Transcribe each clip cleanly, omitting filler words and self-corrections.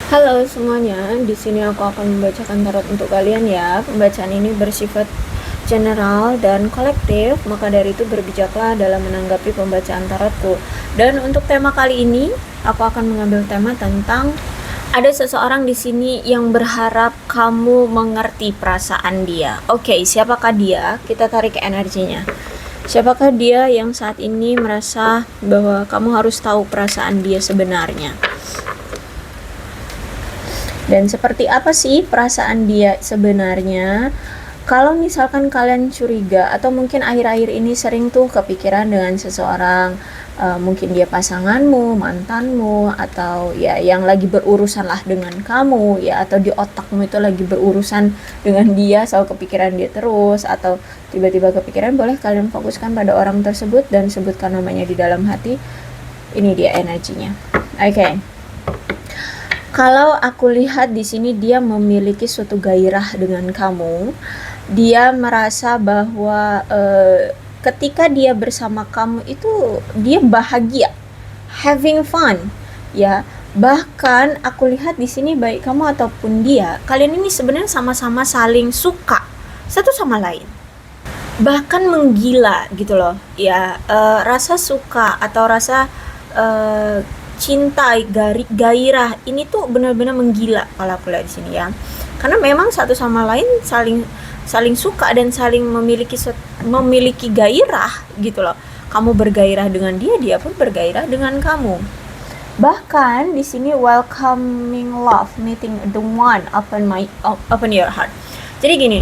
Halo semuanya, di sini aku akan membacakan tarot untuk kalian ya. Pembacaan ini bersifat general dan kolektif, maka dari itu berbijaklah dalam menanggapi pembacaan tarotku. Dan untuk tema kali ini, aku akan mengambil tema tentang ada seseorang di sini yang berharap kamu mengerti perasaan dia. Oke, siapakah dia? Kita tarik energinya. Siapakah dia yang saat ini merasa bahwa kamu harus tahu perasaan dia sebenarnya? Dan seperti apa sih perasaan dia sebenarnya? Kalau misalkan kalian curiga atau mungkin akhir-akhir ini sering tuh kepikiran dengan seseorang, mungkin dia pasanganmu, mantanmu, atau ya yang lagi berurusan lah dengan kamu ya, atau di otakmu itu lagi berurusan dengan dia, selalu kepikiran dia terus, atau tiba-tiba kepikiran, boleh kalian fokuskan pada orang tersebut dan sebutkan namanya di dalam hati. Ini dia energinya. Oke. Kalau aku lihat di sini dia memiliki suatu gairah dengan kamu. Dia merasa bahwa ketika dia bersama kamu itu dia bahagia, having fun, ya. Bahkan aku lihat di sini baik kamu ataupun dia, kalian ini sebenarnya sama-sama saling suka satu sama lain. Bahkan menggila gitu loh. Ya, rasa suka atau rasa eh, cinta, gairah ini tuh benar-benar menggila kalau aku lihat di sini ya. Karena memang satu sama lain saling saling suka dan saling memiliki gairah gitu loh. Kamu bergairah dengan dia, dia pun bergairah dengan kamu. Bahkan di sini welcoming love, meeting the one, open your heart. Jadi gini,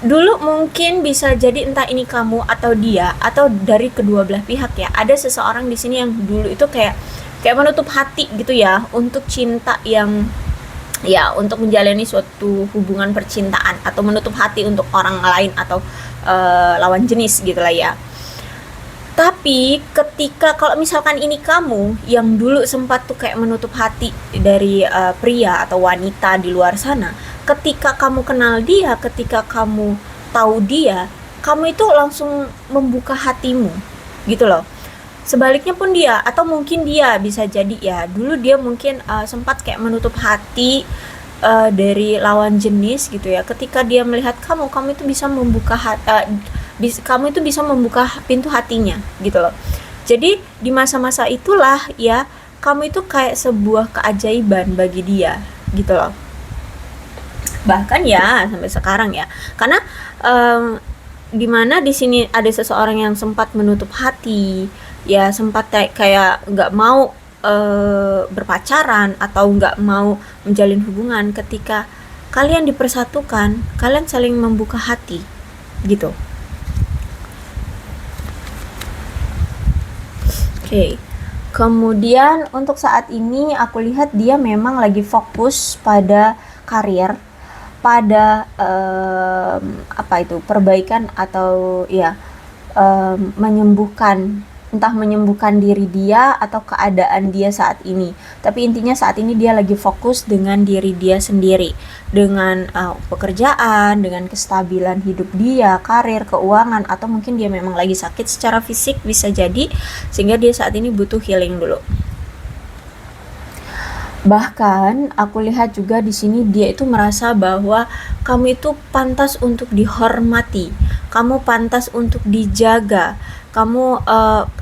dulu mungkin bisa jadi entah ini kamu atau dia atau dari kedua belah pihak ya. Ada seseorang di sini yang dulu itu kayak kayak menutup hati gitu ya untuk cinta yang ya untuk menjalani suatu hubungan percintaan atau menutup hati untuk orang lain atau lawan jenis gitu lah ya. Tapi ketika kalau misalkan ini kamu yang dulu sempat tuh kayak menutup hati dari pria atau wanita di luar sana, ketika kamu kenal dia, ketika kamu tahu dia, kamu itu langsung membuka hatimu, gitu loh. Sebaliknya pun dia, atau mungkin dia bisa jadi ya, dulu dia mungkin sempat kayak menutup hati dari lawan jenis gitu ya. Ketika dia melihat kamu, kamu itu bisa membuka kamu itu bisa membuka pintu hatinya gitu loh. Jadi di masa-masa itulah ya kamu itu kayak sebuah keajaiban bagi dia gitu loh. Bahkan ya sampai sekarang ya. Karena dimana di sini ada seseorang yang sempat menutup hati, ya sempat kayak nggak mau berpacaran atau nggak mau menjalin hubungan. Ketika kalian dipersatukan, kalian saling membuka hati gitu. Oke. Kemudian untuk saat ini aku lihat dia memang lagi fokus pada karir, pada apa itu perbaikan atau ya menyembuhkan, entah menyembuhkan diri dia atau keadaan dia saat ini. Tapi intinya saat ini dia lagi fokus dengan diri dia sendiri, dengan pekerjaan, dengan kestabilan hidup dia, karir, keuangan, atau mungkin dia memang lagi sakit secara fisik bisa jadi, sehingga dia saat ini butuh healing dulu. Bahkan aku lihat juga di sini dia itu merasa bahwa kamu itu pantas untuk dihormati, kamu pantas untuk dijaga,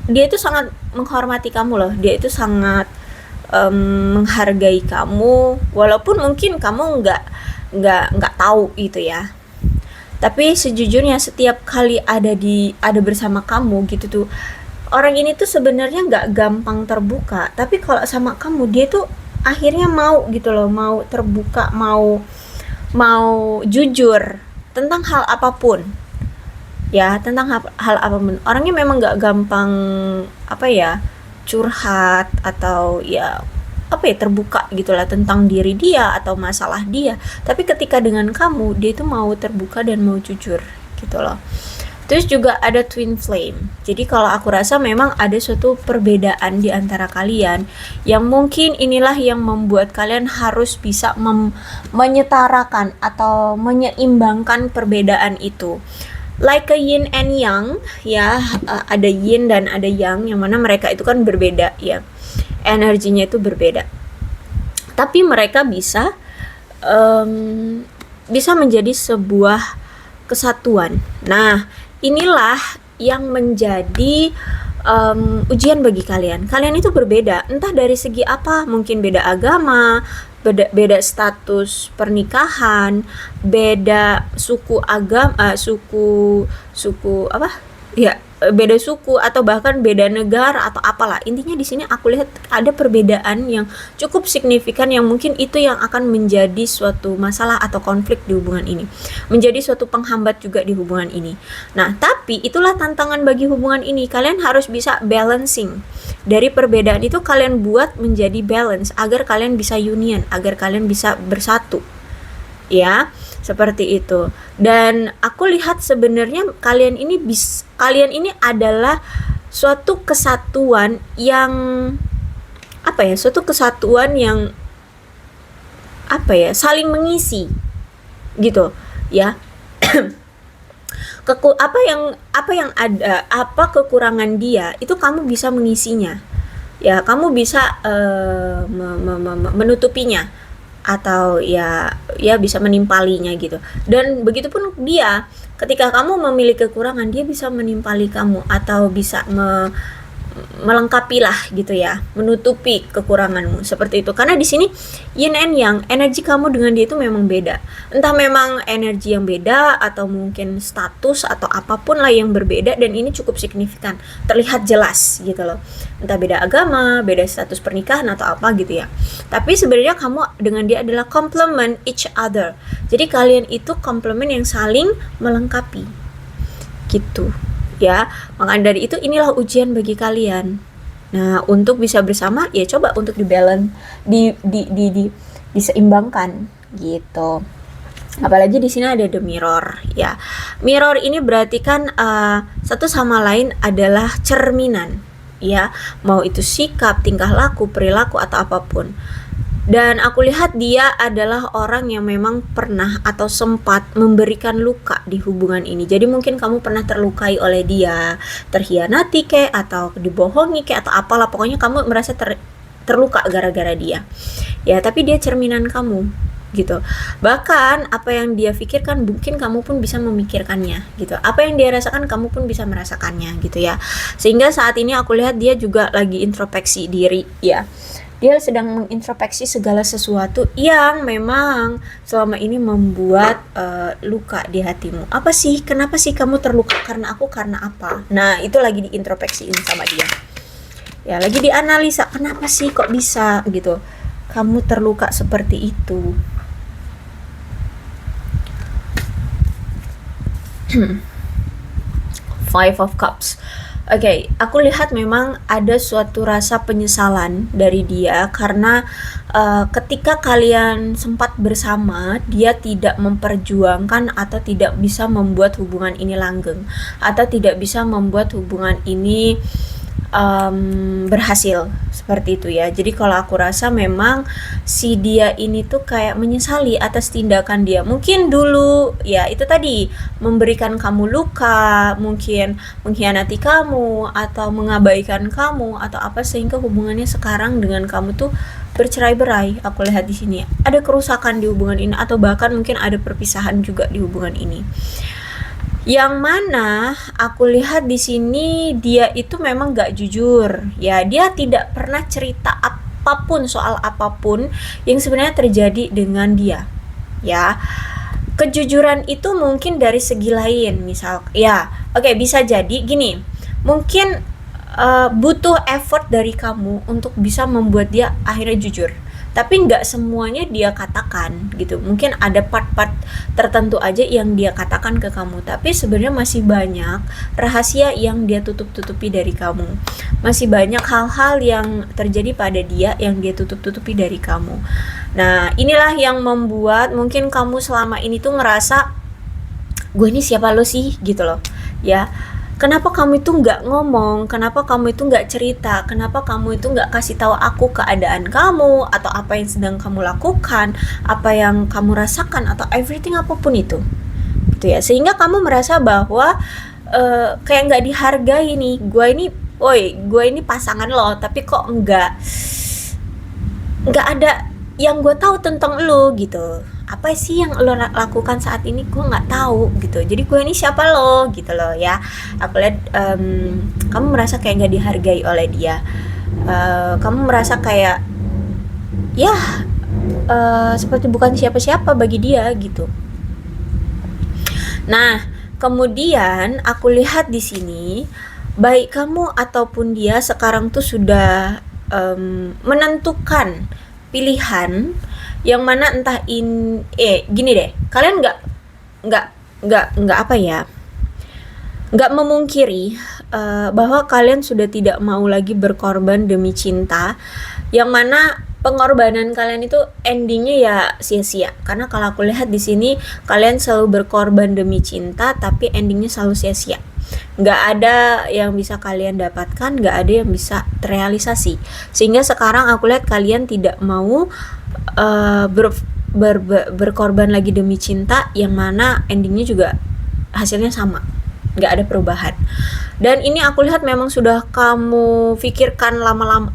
dia itu sangat menghormati kamu loh, dia itu sangat menghargai kamu, walaupun mungkin kamu nggak tahu itu ya. Tapi sejujurnya setiap kali ada bersama kamu gitu tuh, orang ini tuh sebenarnya nggak gampang terbuka, tapi kalau sama kamu dia tuh akhirnya mau gitu loh, mau terbuka, mau mau jujur tentang hal apapun ya, tentang hal apapun. Orangnya memang nggak gampang apa ya, curhat atau ya apa ya, terbuka gitulah tentang diri dia atau masalah dia. Tapi ketika dengan kamu, dia itu mau terbuka dan mau jujur gitu loh. Terus juga ada twin flame. Jadi kalau aku rasa memang ada suatu perbedaan di antara kalian yang mungkin inilah yang membuat kalian harus bisa menyetarakan atau menyeimbangkan perbedaan itu. Like a yin and yang ya, ada yin dan ada yang mana mereka itu kan berbeda ya. Energinya itu berbeda. tapi mereka um, bisa menjadi sebuah kesatuan. Nah, inilah yang menjadi ujian bagi kalian. Kalian itu berbeda, entah dari segi apa, mungkin beda agama, beda status pernikahan, beda suku agama, suku apa? Ya, beda suku atau bahkan beda negara atau apalah. Intinya di sini aku lihat ada perbedaan yang cukup signifikan yang mungkin itu yang akan menjadi suatu masalah atau konflik di hubungan ini. Menjadi suatu penghambat juga di hubungan ini. Nah, tapi itulah tantangan bagi hubungan ini. Kalian harus bisa balancing. Dari perbedaan itu kalian buat menjadi balance agar kalian bisa union, agar kalian bisa bersatu. Ya, seperti itu. Dan aku lihat sebenarnya kalian ini adalah suatu kesatuan yang suatu kesatuan yang saling mengisi gitu ya. Apa kekurangan dia itu kamu bisa mengisinya ya, kamu bisa menutupinya atau ya bisa menimpalinya gitu. Dan begitupun dia, ketika kamu memiliki kekurangan, dia bisa menimpali kamu atau bisa melengkapi lah gitu ya, menutupi kekuranganmu seperti itu. Karena di sini yin and yang, energi kamu dengan dia itu memang beda. Entah memang energi yang beda atau mungkin status atau apapun lah yang berbeda, dan ini cukup signifikan, terlihat jelas gitu loh. Entah beda agama, beda status pernikahan atau apa gitu ya. Tapi sebenarnya kamu dengan dia adalah complement each other. Jadi kalian itu complement yang saling melengkapi. Gitu. Ya, makanya dari itu inilah ujian bagi kalian. Nah, untuk bisa bersama ya coba untuk diseimbangkan gitu. Apalagi di sini ada the mirror ya. Mirror ini berarti kan satu sama lain adalah cerminan ya, mau itu sikap, tingkah laku, perilaku atau apapun. Dan aku lihat dia adalah orang yang memang pernah atau sempat memberikan luka di hubungan ini. Jadi mungkin kamu pernah terlukai oleh dia, terhianati atau dibohongi atau apalah, pokoknya kamu merasa terluka gara-gara dia. Ya, tapi dia cerminan kamu gitu. Bahkan apa yang dia pikirkan mungkin kamu pun bisa memikirkannya gitu. Apa yang dia rasakan kamu pun bisa merasakannya gitu ya. Sehingga saat ini aku lihat dia juga lagi introspeksi diri ya. Dia sedang mengintrospeksi segala sesuatu yang memang selama ini membuat luka di hatimu. Apa sih? Kenapa sih kamu terluka? Karena aku, karena apa? Nah, itu lagi diintrospeksiin sama dia. Ya, lagi dianalisa. Kenapa sih kok bisa gitu? Kamu terluka seperti itu. Five of Cups. Oke, aku lihat memang ada suatu rasa penyesalan dari dia karena ketika kalian sempat bersama, dia tidak memperjuangkan atau tidak bisa membuat hubungan ini langgeng, atau tidak bisa membuat hubungan ini berhasil seperti itu ya. Jadi kalau aku rasa memang si dia ini tuh kayak menyesali atas tindakan dia. Mungkin dulu ya itu tadi memberikan kamu luka, mungkin mengkhianati kamu atau mengabaikan kamu atau apa, sehingga hubungannya sekarang dengan kamu tuh bercerai-berai. Aku lihat di sini ada kerusakan di hubungan ini atau bahkan mungkin ada perpisahan juga di hubungan ini. Yang mana aku lihat di sini dia itu memang gak jujur ya, dia tidak pernah cerita apapun soal apapun yang sebenarnya terjadi dengan dia ya. Kejujuran itu mungkin dari segi lain, misal ya bisa jadi gini, mungkin butuh effort dari kamu untuk bisa membuat dia akhirnya jujur, tapi nggak semuanya dia katakan gitu. Mungkin ada part-part tertentu aja yang dia katakan ke kamu, tapi sebenarnya masih banyak rahasia yang dia tutup-tutupi dari kamu. Masih banyak hal-hal yang terjadi pada dia yang dia tutup-tutupi dari kamu. Nah, inilah yang membuat mungkin kamu selama ini tuh ngerasa, gue ini siapa lo sih gitu loh ya. Kenapa kamu itu nggak ngomong? Kenapa kamu itu nggak cerita? Kenapa kamu itu nggak kasih tahu aku keadaan kamu atau apa yang sedang kamu lakukan, apa yang kamu rasakan atau everything apapun itu, gitu ya. Sehingga kamu merasa bahwa kayak nggak dihargai nih. Gue ini pasangan lo, tapi kok nggak ada yang gue tahu tentang lo gitu, apa sih yang lo lakukan saat ini gue nggak tahu gitu, jadi gue ini siapa lo gitu loh ya. Aku lihat kamu merasa kayak nggak dihargai oleh dia. Kamu merasa kayak ya seperti bukan siapa-siapa bagi dia gitu. Nah, kemudian aku lihat di sini, baik kamu ataupun dia sekarang tuh sudah menentukan pilihan yang mana entah gini deh, kalian nggak nggak apa ya, nggak memungkiri bahwa kalian sudah tidak mau lagi berkorban demi cinta, yang mana pengorbanan kalian itu endingnya ya sia-sia. Karena kalau aku lihat di sini kalian selalu berkorban demi cinta, tapi endingnya selalu sia-sia. Nggak ada yang bisa kalian dapatkan, nggak ada yang bisa terrealisasi. Sehingga sekarang aku lihat kalian tidak mau berkorban lagi demi cinta, yang mana endingnya juga hasilnya sama, nggak ada perubahan. Dan ini aku lihat memang sudah kamu pikirkan lama-lama,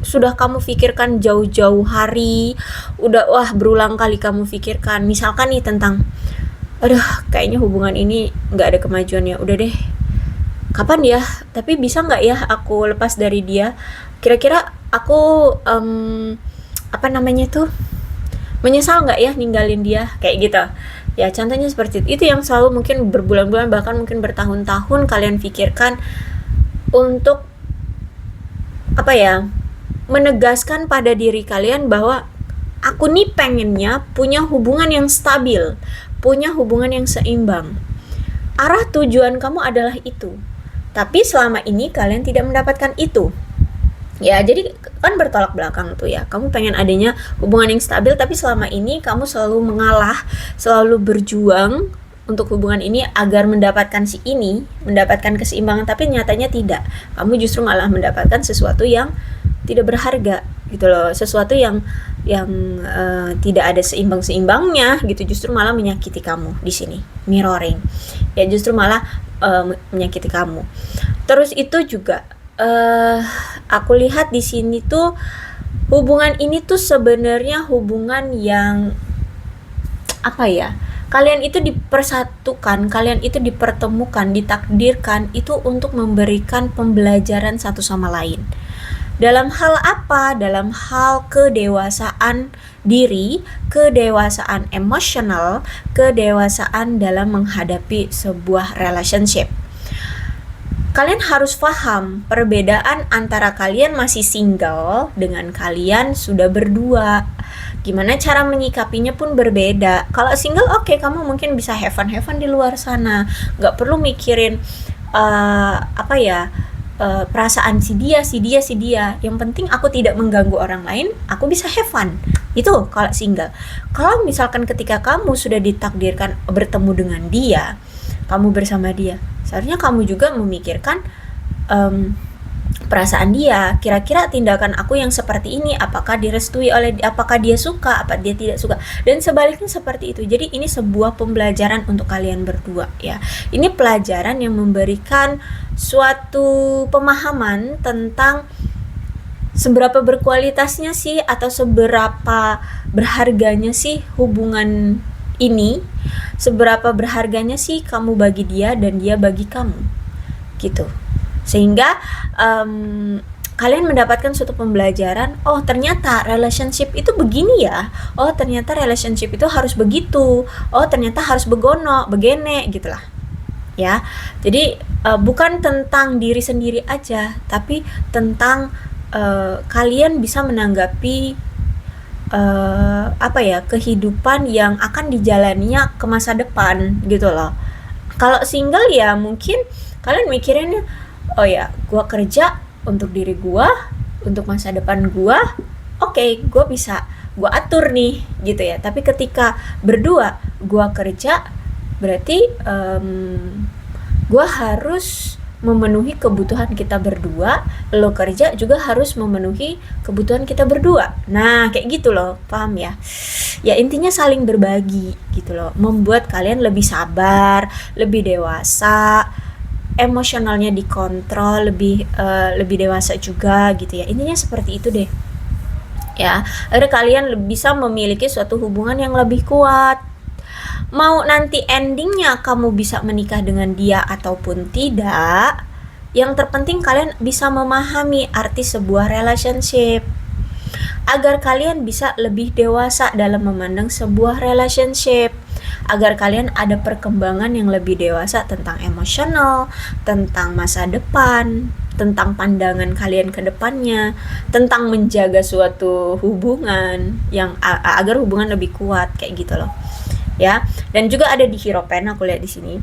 sudah kamu pikirkan jauh-jauh hari, udah berulang kali kamu pikirkan, misalkan nih tentang aduh kayaknya hubungan ini nggak ada kemajuannya, udah deh kapan ya, tapi bisa nggak ya aku lepas dari dia, kira-kira aku apa namanya tuh, menyesal nggak ya ninggalin dia, kayak gitu ya. Contohnya seperti itu yang selalu mungkin berbulan-bulan bahkan mungkin bertahun-tahun kalian pikirkan untuk apa ya, menegaskan pada diri kalian bahwa aku nih pengennya punya hubungan yang stabil, punya hubungan yang seimbang. Arah tujuan kamu adalah itu, tapi selama ini kalian tidak mendapatkan itu. Ya, jadi kan bertolak belakang tuh ya. Kamu pengen adanya hubungan yang stabil, tapi selama ini kamu selalu mengalah, selalu berjuang untuk hubungan ini agar mendapatkan mendapatkan keseimbangan, tapi nyatanya tidak. Kamu justru malah mendapatkan sesuatu yang tidak berharga gitu loh, sesuatu yang tidak ada seimbangnya gitu, justru malah menyakiti kamu di sini. Mirroring ya, justru malah menyakiti kamu. Terus itu juga aku lihat di sini tuh hubungan ini tuh sebenarnya hubungan yang apa ya, kalian itu dipersatukan, kalian itu dipertemukan, ditakdirkan itu untuk memberikan pembelajaran satu sama lain. Dalam hal apa? Dalam hal kedewasaan diri, kedewasaan emosional, kedewasaan dalam menghadapi sebuah relationship. Kalian harus paham perbedaan antara kalian masih single dengan kalian sudah berdua. Gimana cara menyikapinya pun berbeda. Kalau single oke, kamu mungkin bisa have fun di luar sana, nggak perlu mikirin apa ya, perasaan si dia. Yang penting aku tidak mengganggu orang lain, aku bisa have fun. Itu kalau single. Kalau misalkan ketika kamu sudah ditakdirkan bertemu dengan dia, kamu bersama dia, seharusnya kamu juga memikirkan perasaan dia. Kira-kira tindakan aku yang seperti ini apakah direstui oleh, apakah dia suka, apa dia tidak suka, dan sebaliknya seperti itu. Jadi ini sebuah pembelajaran untuk kalian berdua ya. Ini pelajaran yang memberikan suatu pemahaman tentang seberapa berkualitasnya sih atau seberapa berharganya sih hubungan ini, seberapa berharganya sih kamu bagi dia dan dia bagi kamu gitu. Sehingga kalian mendapatkan suatu pembelajaran, oh ternyata relationship itu begini ya, oh ternyata relationship itu harus begitu, oh ternyata harus begono, begene gitulah ya. Jadi bukan tentang diri sendiri aja, tapi tentang kalian bisa menanggapi apa ya, kehidupan yang akan dijalaninya ke masa depan gitu loh. Kalau single ya mungkin kalian mikirinnya, oh ya, gue kerja untuk diri gue, untuk masa depan gue, oke, gue bisa gue atur nih gitu ya. Tapi ketika berdua, gue kerja berarti gue harus memenuhi kebutuhan kita berdua, lo kerja juga harus memenuhi kebutuhan kita berdua. Nah kayak gitu loh, paham ya? Ya intinya saling berbagi gitu loh, membuat kalian lebih sabar, lebih dewasa, emosionalnya dikontrol, lebih dewasa juga gitu ya. Intinya seperti itu deh. ya, agar kalian bisa memiliki suatu hubungan yang lebih kuat. Mau nanti endingnya kamu bisa menikah dengan dia ataupun tidak, yang terpenting kalian bisa memahami arti sebuah relationship, agar kalian bisa lebih dewasa dalam memandang sebuah relationship, agar kalian ada perkembangan yang lebih dewasa tentang emosional, tentang masa depan, tentang pandangan kalian ke depannya, tentang menjaga suatu hubungan yang agar hubungan lebih kuat, kayak gitu loh. Ya, dan juga ada di Hero Pen, aku lihat di sini.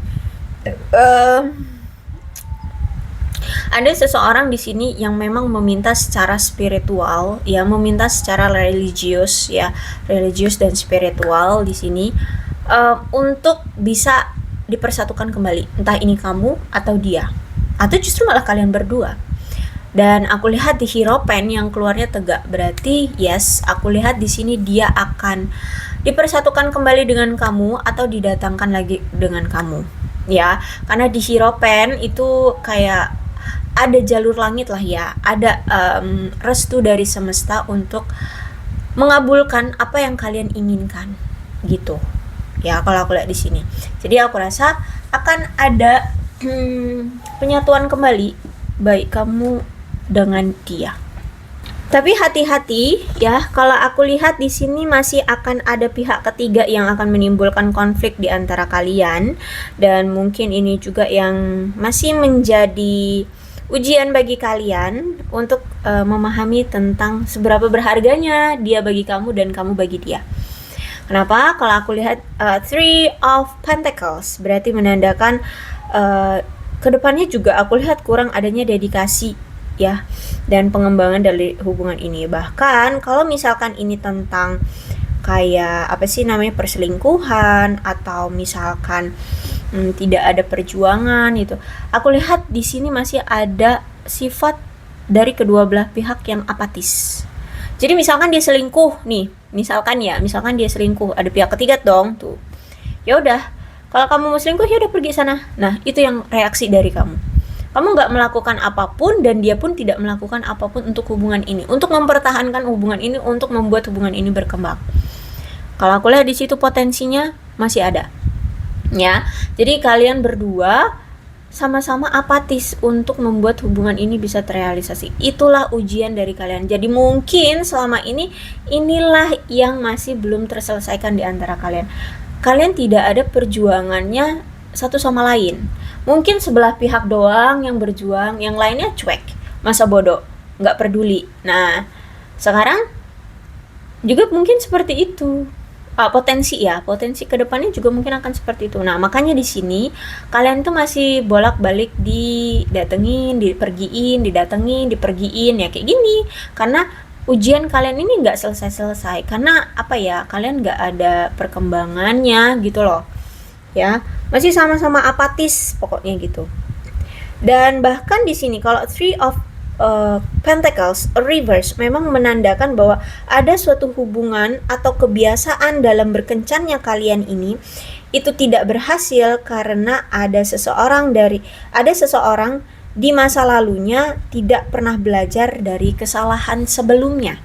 Ada seseorang di sini yang memang meminta secara spiritual, ya, meminta secara religius, ya, religius dan spiritual di sini, untuk bisa dipersatukan kembali, entah ini kamu atau dia, atau justru malah kalian berdua. Dan aku lihat di Hero Pen yang keluarnya tegak, berarti yes, aku lihat di sini dia akan dipersatukan kembali dengan kamu atau didatangkan lagi dengan kamu, ya. Karena di Hero Pen itu kayak ada jalur langit lah, ya, ada restu dari semesta untuk mengabulkan apa yang kalian inginkan, gitu. Ya, kalau aku lihat di sini. Jadi aku rasa akan ada penyatuan kembali baik kamu dengan dia. Tapi hati-hati ya, kalau aku lihat di sini masih akan ada pihak ketiga yang akan menimbulkan konflik di antara kalian, dan mungkin ini juga yang masih menjadi ujian bagi kalian untuk memahami tentang seberapa berharganya dia bagi kamu dan kamu bagi dia. Kenapa? Kalau aku lihat Three of Pentacles berarti menandakan kedepannya juga aku lihat kurang adanya dedikasi, ya, dan pengembangan dari hubungan ini. Bahkan kalau misalkan ini tentang kayak apa sih namanya, perselingkuhan, atau misalkan tidak ada perjuangan itu, aku lihat di sini masih ada sifat dari kedua belah pihak yang apatis. Jadi misalkan dia selingkuh nih, misalkan dia selingkuh, ada pihak ketiga dong tuh. Ya udah, kalau kamu mau selingkuh ya udah pergi sana. Nah, itu yang reaksi dari kamu. Kamu nggak melakukan apapun dan dia pun tidak melakukan apapun untuk hubungan ini, untuk mempertahankan hubungan ini, untuk membuat hubungan ini berkembang. Kalau aku lihat di situ potensinya masih ada, ya. Jadi kalian berdua sama-sama apatis untuk membuat hubungan ini bisa terrealisasi. Itulah ujian dari kalian. Jadi mungkin selama ini inilah yang masih belum terselesaikan di antara kalian. Kalian tidak ada perjuangannya satu sama lain. Mungkin sebelah pihak doang yang berjuang, yang lainnya cuek, masa bodoh, nggak peduli. Nah, sekarang juga mungkin seperti itu. Potensi kedepannya juga mungkin akan seperti itu. Nah, makanya di sini kalian tuh masih bolak-balik didatengin, didatengin, dipergiin, ya kayak gini. Karena ujian kalian ini nggak selesai-selesai. Karena apa ya? Kalian nggak ada perkembangannya gitu loh, ya. Masih sama-sama apatis pokoknya gitu. Dan bahkan di sini kalau Three of Pentacles reverse memang menandakan bahwa ada suatu hubungan atau kebiasaan dalam berkencannya kalian ini itu tidak berhasil karena ada seseorang di masa lalunya tidak pernah belajar dari kesalahan sebelumnya,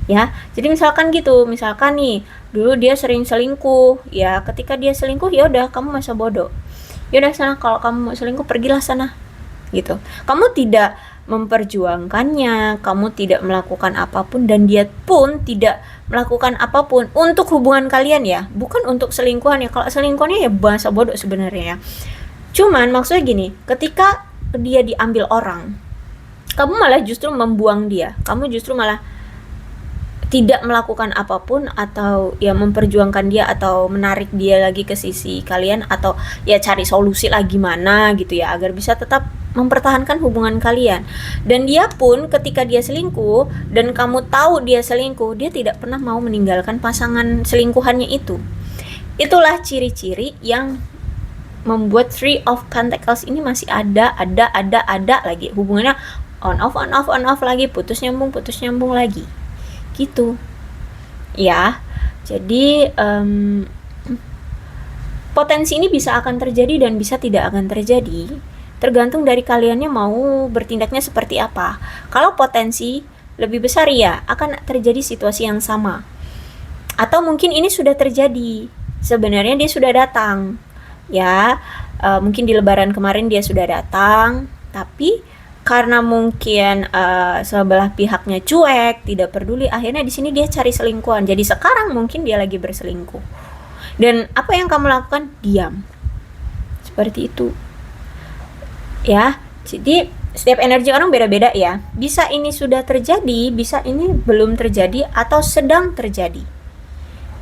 ya. Jadi misalkan nih dulu dia sering selingkuh, ya, ketika dia selingkuh ya udah kamu masa bodoh, ya udah sana, kalau kamu mau selingkuh pergilah sana, gitu. Kamu tidak memperjuangkannya, kamu tidak melakukan apapun, dan dia pun tidak melakukan apapun untuk hubungan kalian, ya, bukan untuk selingkuhan, ya. Kalau selingkuhannya ya bahasa bodoh sebenarnya, ya. Cuman maksudnya gini, ketika dia diambil orang, kamu malah justru membuang dia, kamu justru malah tidak melakukan apapun atau ya memperjuangkan dia atau menarik dia lagi ke sisi kalian, atau ya cari solusi lah gimana gitu ya agar bisa tetap mempertahankan hubungan kalian. Dan dia pun ketika dia selingkuh dan kamu tahu dia selingkuh, dia tidak pernah mau meninggalkan pasangan selingkuhannya itu. Itulah ciri-ciri yang membuat Three of Pentacles ini masih ada lagi hubungannya, on off lagi, putus nyambung lagi gitu, ya. Jadi potensi ini bisa akan terjadi dan bisa tidak akan terjadi, tergantung dari kaliannya mau bertindaknya seperti apa. Kalau potensi lebih besar ya akan terjadi situasi yang sama. Atau mungkin ini sudah terjadi, sebenarnya dia sudah datang ya, mungkin di lebaran kemarin dia sudah datang, tapi karena mungkin sebelah pihaknya cuek, tidak peduli, akhirnya di sini dia cari selingkuhan. Jadi sekarang mungkin dia lagi berselingkuh. Dan apa yang kamu lakukan? Diam. Seperti itu. Ya. Jadi setiap energi orang beda-beda ya. Bisa ini sudah terjadi, bisa ini belum terjadi atau sedang terjadi.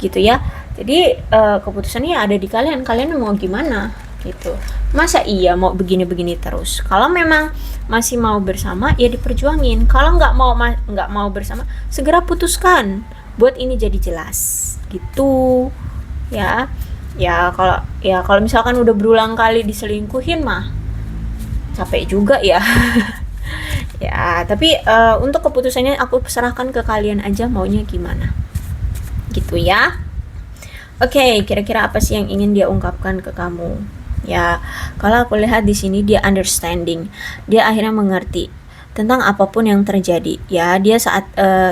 Gitu ya. Jadi keputusannya ada di kalian. Kalian mau gimana? Gitu. Masa iya mau begini-begini terus? Kalau memang masih mau bersama ya diperjuangin. Kalau nggak mau bersama, segera putuskan. Buat ini jadi jelas. Gitu. Ya. Kalau misalkan udah berulang kali diselingkuhin mah capek juga ya. Ya, tapi untuk keputusannya aku serahkan ke kalian aja maunya gimana. Gitu ya. Oke, kira-kira apa sih yang ingin dia ungkapkan ke kamu? Ya, kalau aku lihat di sini dia understanding. Dia akhirnya mengerti tentang apapun yang terjadi. Ya, dia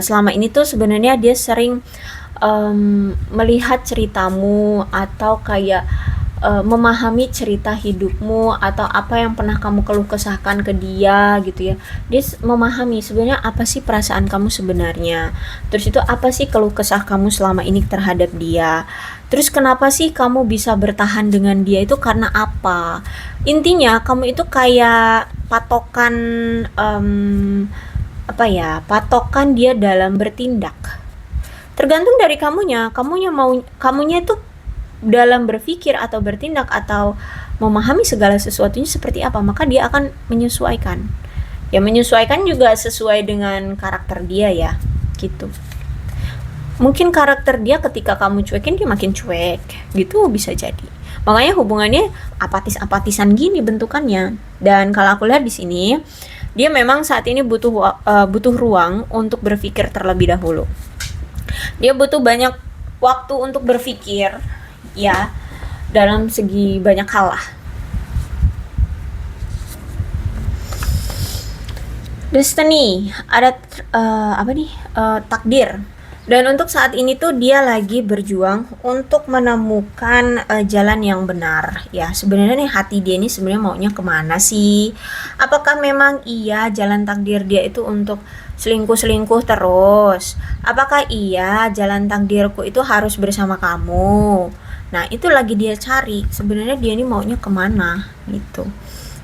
selama ini tuh sebenarnya dia sering melihat ceritamu atau kayak memahami cerita hidupmu atau apa yang pernah kamu keluh kesahkan ke dia gitu ya. Dia memahami sebenarnya apa sih perasaan kamu sebenarnya. Terus itu apa sih keluh kesah kamu selama ini terhadap dia. Terus kenapa sih kamu bisa bertahan dengan dia itu karena apa? Intinya kamu itu kayak patokan patokan dia dalam bertindak. Tergantung dari kamunya itu dalam berpikir atau bertindak atau memahami segala sesuatunya seperti apa, maka dia akan menyesuaikan. Ya menyesuaikan juga sesuai dengan karakter dia ya, gitu. Mungkin karakter dia ketika kamu cuekin dia makin cuek, gitu bisa jadi. Makanya hubungannya apatis-apatisan gini bentukannya. Dan kalau aku lihat di sini, dia memang saat ini butuh ruang untuk berpikir terlebih dahulu. Dia butuh banyak waktu untuk berpikir ya dalam segi banyak hal lah. Destiny ada takdir. Dan untuk saat ini tuh dia lagi berjuang untuk menemukan jalan yang benar. Ya sebenarnya nih hati dia ini sebenarnya maunya kemana sih? Apakah memang iya jalan takdir dia itu untuk selingkuh terus? Apakah iya jalan takdirku itu harus bersama kamu? Nah itu lagi dia cari. Sebenarnya dia ini maunya kemana gitu.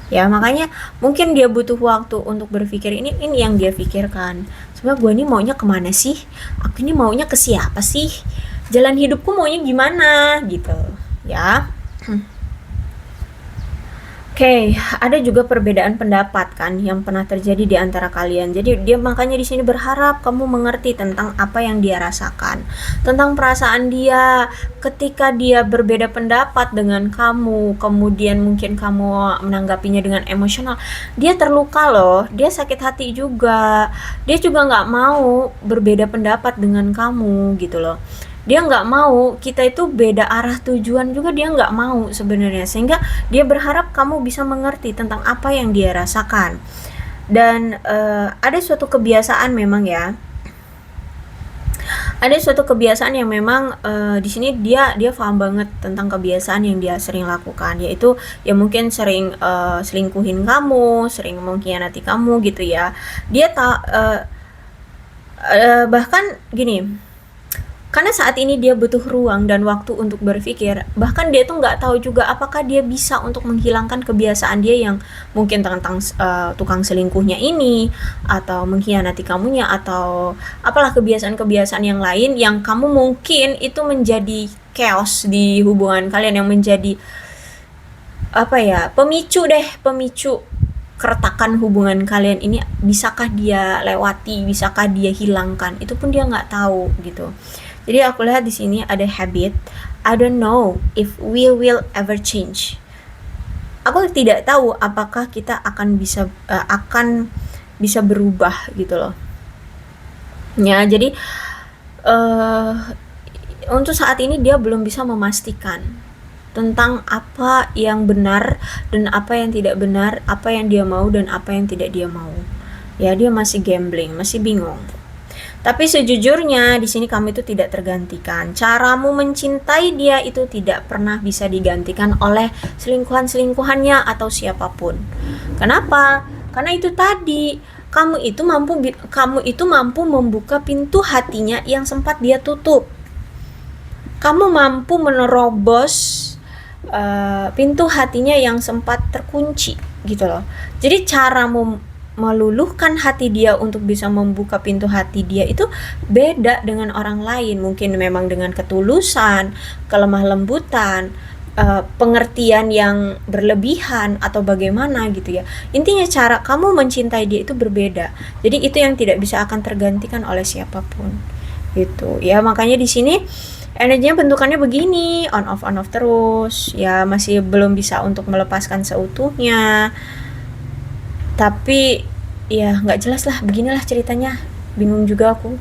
Ya makanya mungkin dia butuh waktu untuk berpikir, ini yang dia pikirkan. Sebenarnya gue ini maunya kemana sih? Aku ini maunya ke siapa sih? Jalan hidupku maunya gimana gitu ya. Oke, ada juga perbedaan pendapat kan yang pernah terjadi di antara kalian. Jadi dia makanya di sini berharap kamu mengerti tentang apa yang dia rasakan, tentang perasaan dia ketika dia berbeda pendapat dengan kamu, kemudian mungkin kamu menanggapinya dengan emosional. Dia terluka loh, dia sakit hati juga. Dia juga nggak mau berbeda pendapat dengan kamu gitu loh. Dia nggak mau kita itu beda arah tujuan juga, dia nggak mau sebenarnya, sehingga dia berharap kamu bisa mengerti tentang apa yang dia rasakan. Dan ada suatu kebiasaan memang ya, ada suatu kebiasaan yang memang di sini dia paham banget tentang kebiasaan yang dia sering lakukan, yaitu ya mungkin sering selingkuhin kamu, sering mengkhianati kamu gitu ya. Dia bahkan gini, karena saat ini dia butuh ruang dan waktu untuk berpikir, bahkan dia tuh nggak tahu juga apakah dia bisa untuk menghilangkan kebiasaan dia yang mungkin tentang tukang selingkuhnya ini, atau mengkhianati kamunya, atau apalah kebiasaan-kebiasaan yang lain yang kamu mungkin itu menjadi chaos di hubungan kalian, yang menjadi pemicu keretakan hubungan kalian ini. Bisakah dia lewati, bisakah dia hilangkan, itu pun dia nggak tahu gitu. Jadi aku lihat di sini ada habit. I don't know if we will ever change. Aku tidak tahu apakah kita akan bisa berubah gitu loh. Ya, jadi untuk saat ini dia belum bisa memastikan tentang apa yang benar dan apa yang tidak benar, apa yang dia mau dan apa yang tidak dia mau. Ya, dia masih gambling, masih bingung. Tapi sejujurnya di sini kamu itu tidak tergantikan. Caramu mencintai dia itu tidak pernah bisa digantikan oleh selingkuhan-selingkuhannya atau siapapun. Kenapa? Karena itu tadi, kamu itu mampu membuka pintu hatinya yang sempat dia tutup. Kamu mampu menerobos pintu hatinya yang sempat terkunci gitu loh. Jadi caramu meluluhkan hati dia untuk bisa membuka pintu hati dia itu beda dengan orang lain. Mungkin memang dengan ketulusan, kelemah lembutan, pengertian yang berlebihan atau bagaimana gitu ya. Intinya cara kamu mencintai dia itu berbeda. Jadi itu yang tidak bisa akan tergantikan oleh siapapun. Gitu. Ya, makanya di sini energinya bentukannya begini, on off terus. Ya, masih belum bisa untuk melepaskan seutuhnya. Tapi ya nggak jelas lah, beginilah ceritanya, bingung juga aku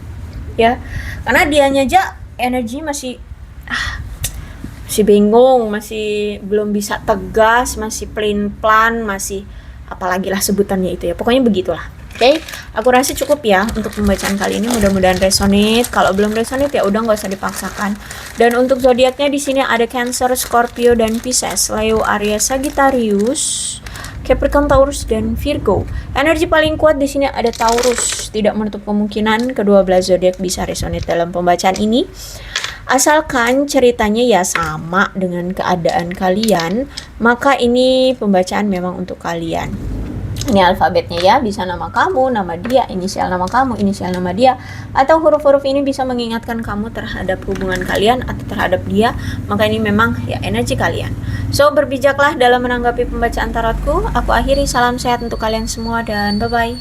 ya, karena dianya aja energi masih bingung, masih belum bisa tegas, masih plain plan, masih apalagi lah sebutannya itu ya, pokoknya begitulah. Oke, aku rasa cukup ya untuk pembacaan kali ini, mudah-mudahan resonate. Kalau belum resonate ya udah nggak usah dipaksakan. Dan untuk zodiaknya di sini ada Cancer, Scorpio dan Pisces, Leo, Aries, Sagittarius, Capricorn, Taurus dan Virgo. Energi paling kuat di sini ada Taurus. Tidak menutup kemungkinan kedua belah zodiak bisa resonate dalam pembacaan ini. Asalkan ceritanya ya sama dengan keadaan kalian, maka ini pembacaan memang untuk kalian. Ini alfabetnya ya, bisa nama kamu, nama dia, inisial nama kamu, inisial nama dia, atau huruf-huruf ini bisa mengingatkan kamu terhadap hubungan kalian atau terhadap dia, maka ini memang ya energi kalian. So, berbijaklah dalam menanggapi pembacaan tarotku. Aku akhiri, salam sehat untuk kalian semua dan bye-bye.